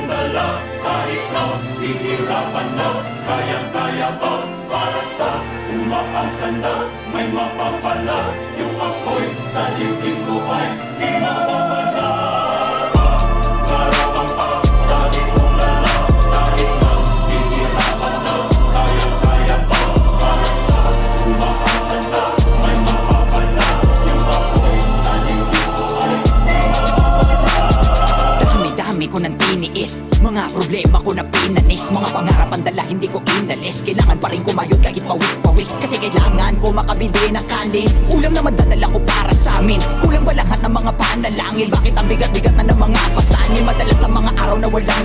dala kahit na hihirapan na, kayang-kaya pa para sa umaasa na may mapapala. Yung apoy sa dibdib ko ay di mawawala. Pangarapan pa dahil kong dala kahit na hihirapan na, kayang-kaya pa para sa umaasa na may mapapala. Yung apoy sa dibdib ko ay di mawawala. Dami-dami ko nang tiniis, mga problema ko na pinanis, mga pangarap ang dala hindi ko inalis. Kailangan pa rin kumayod kahit pawis-pawis, kasi kailangan ko makabili ng kanin, ulam na madadala ko para sa amin. Kulang ba lahat ng mga panalangin? Bakit ang bigat-bigat na ng mga pasanin? Madalas sa mga araw na walang